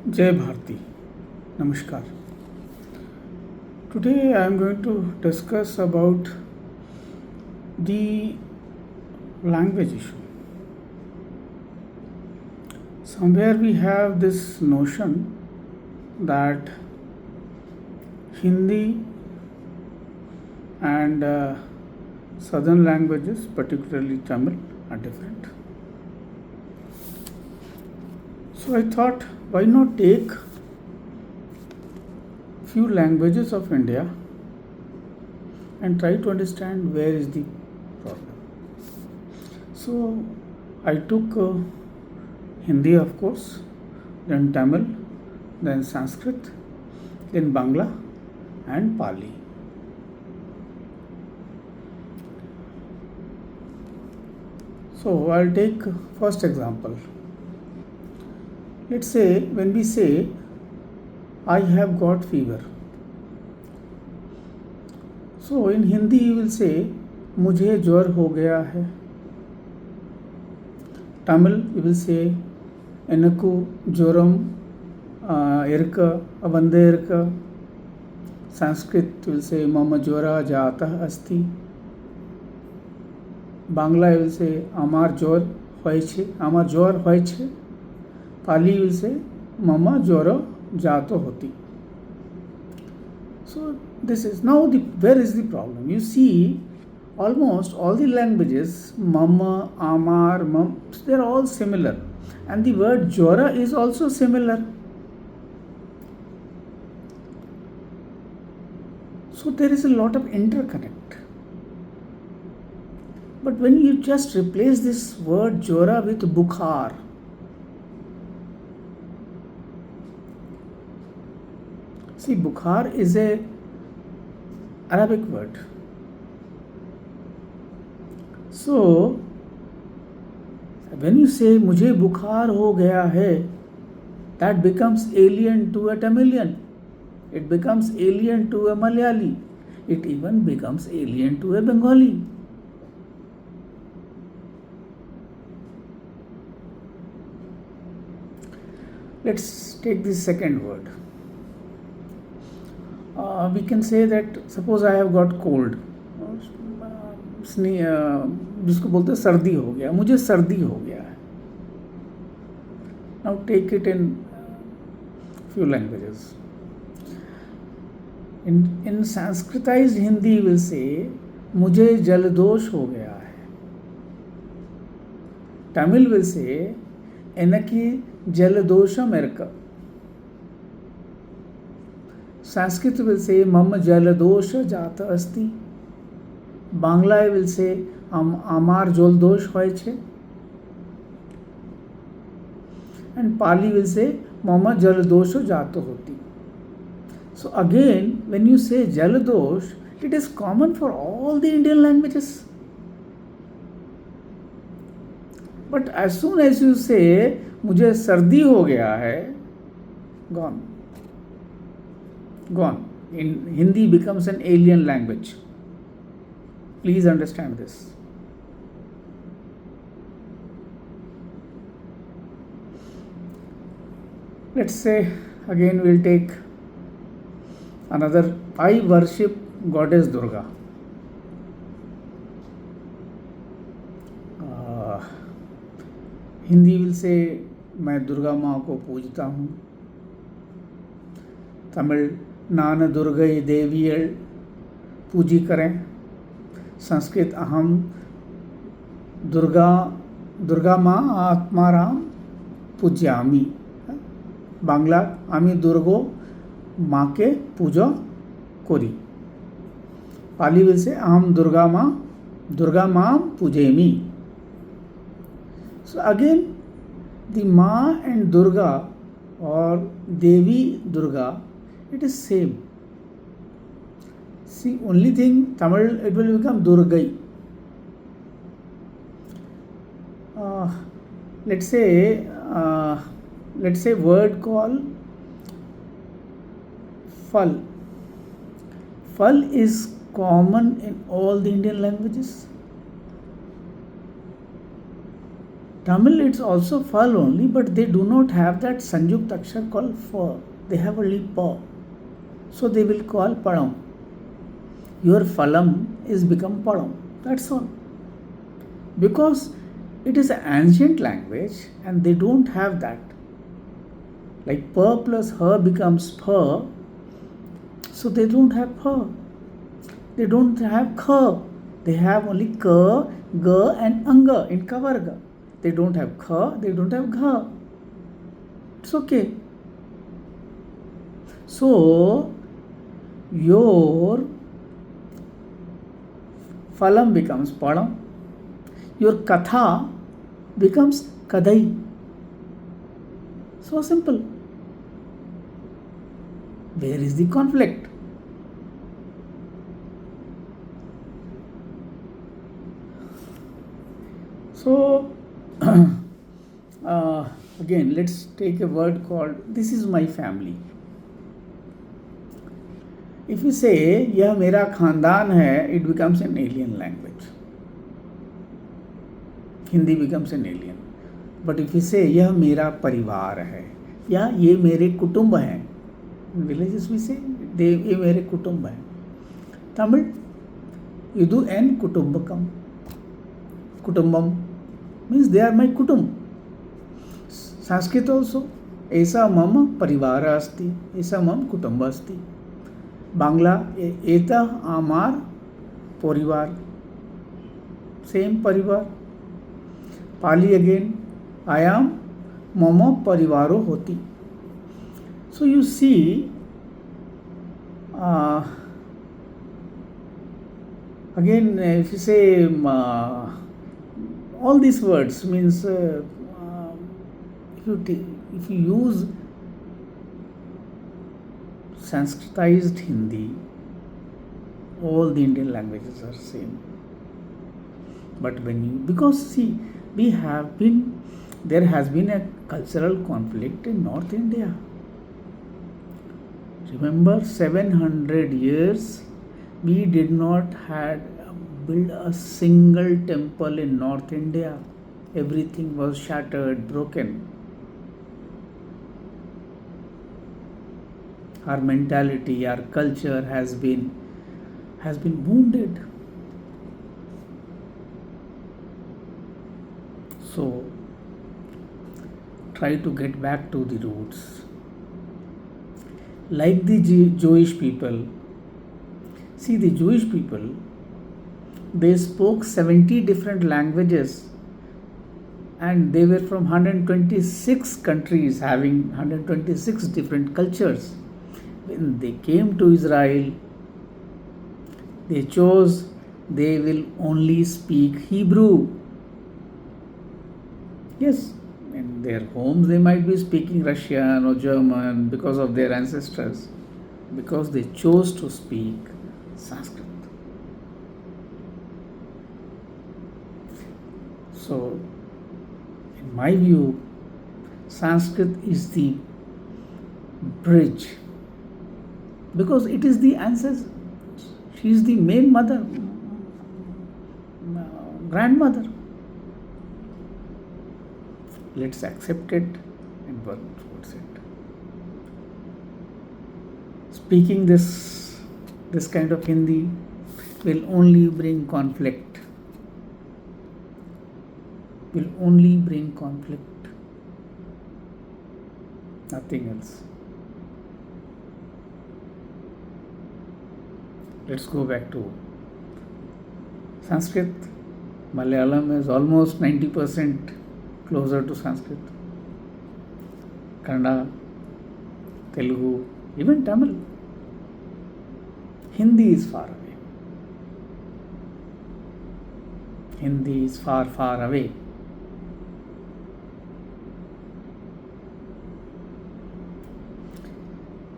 Jai Bharti. Namaskar. Today I am going to discuss about the language issue. Somewhere we have this notion that Hindi and southern languages, particularly Tamil, are different. So I thought, why not take few languages of India and try to understand where is the problem. So I took Hindi, of course, then Tamil, then Sanskrit, then Bangla and Pali. So I'll take first example. Let's say when we say I have got fever. So in Hindi you will say मुझे ज्वर हो गया है. Tamil you will say एनकु ज्वरम इरका Vande इरका. Sanskrit you will say मम ज्वरा जातः अस्ति. Bangla you will say আমার জ্বর হয়েছে, আমার জ্বর হয়েছে. Pali will say mama jwara jato hoti. So this is now where is the problem? You see, almost all the languages, mama, amar, mam, they are all similar, and the word jwara is also similar. So there is a lot of interconnect. But when you just replace this word jwara with bukhar, see, bukhar is a Arabic word. So, when you say मुझे बुखार हो गया है, that becomes alien to a Tamilian. It becomes alien to a Malayali. It even becomes alien to a Bengali. Let's take this second word. We can say that suppose I have got cold, जिसको बोलते हैं सर्दी हो गया, मुझे सर्दी हो गया है. Now take it in few languages. In Sanskritized Hindi will say मुझे जलदोष हो गया है. Tamil will say एनकी जलदोषम इरका. Sanskrit will say mama jaladosha jata asti. Bangla will say amar joldosh hoyeche. And Pali will say mama jaladosha jato hoti. So again, when you say jaladosh, it is common for all the Indian languages. But as soon as you say मुझे सर्दी हो गया है, gone. Gone. In Hindi becomes an alien language. Please understand this. Let's say again we'll take another. I worship goddess Durga. Hindi will say मैं दुर्गा माँ को पूजता हूँ. तमिल नान दुर्गई देवियल पूजी करें. संस्कृत अहम दुर्गा माँ आत्माराम पूज्यामी. बांग्ला आमी दुर्गो माँ के पूजा करी. पाली विल से अहम दुर्गा माँ पूजेमी. So again, the Ma and Durga or Devi Durga, it is same. See, only thing Tamil it will become Durgai. Let's say word call Fal. Fal is common in all the Indian languages. Tamil it's also fal only, but they do not have that Sanjukta Akshar called fa. They have only pa. So they will call padam. Your phalam is become padam. That's all. Because it is an ancient language and they don't have that. Like pa plus ha becomes pa. So they don't have pa. They don't have kha. They have only ka, ga and anga in kavarga. They don't have kha, they don't have gha. It's okay. So, your phalam becomes padam. Your katha becomes kadai. So simple. Where is the conflict? So, again, let's take a word called this is my family. If you say यह मेरा खानदान है, it becomes an alien language. Hindi becomes an alien. But if you say यह मेरा परिवार है या ये मेरे कुटुंब हैं, in villages we say ये मेरे कुटुंब हैं. Tamil, you do n kutumbakam. Kutumbam means they are my kutum. Sanskrit also ऐसा मम परिवार अस्ति, ऐसा मम कुटुंब अस्ति. बांग्ला एता आमार परिवार, सेम परिवार. पाली अगेन I am मम परिवारो होती. So you see, again if you say all these words means if you use Sanskritized Hindi, all the Indian languages are same. But when you, because see, there has been a cultural conflict in North India. Remember, 700 years we did not build a single temple in North India. Everything was shattered, broken. Our mentality, our culture has been wounded. So try to get back to the roots. Like the Jewish people, see, the Jewish people, they spoke 70 different languages and they were from 126 countries having 126 different cultures. When they came to Israel, they chose they will only speak Hebrew. Yes, in their homes they might be speaking Russian or German because of their ancestors, because they chose to speak Sanskrit. So, in my view, Sanskrit is the bridge because it is the ancestor. She is the main mother, grandmother. Let's accept it and work towards it. Speaking this kind of Hindi will only bring conflict. Will only bring conflict. Nothing else. Let's go back to Sanskrit. Malayalam is almost 90% closer to Sanskrit. Kannada, Telugu, even Tamil. Hindi is far away. Hindi is far, far away.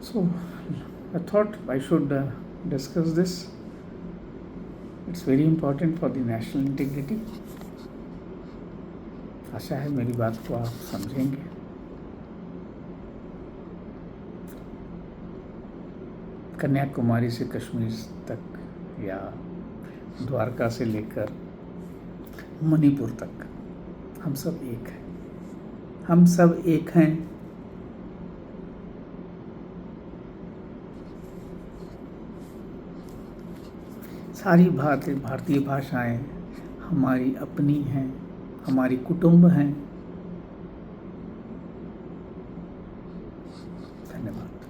So, I thought I should discuss this. It's very important for the national integrity. आशा है मेरी बात को आप समझेंगे. कन्याकुमारी से कश्मीर तक या द्वारका से लेकर मणिपुर तक हम सब एक हैं, हम सब एक हैं। सारी भारतीय भाषाएं हमारी अपनी हैं, हमारी कुटुंब हैं। धन्यवाद।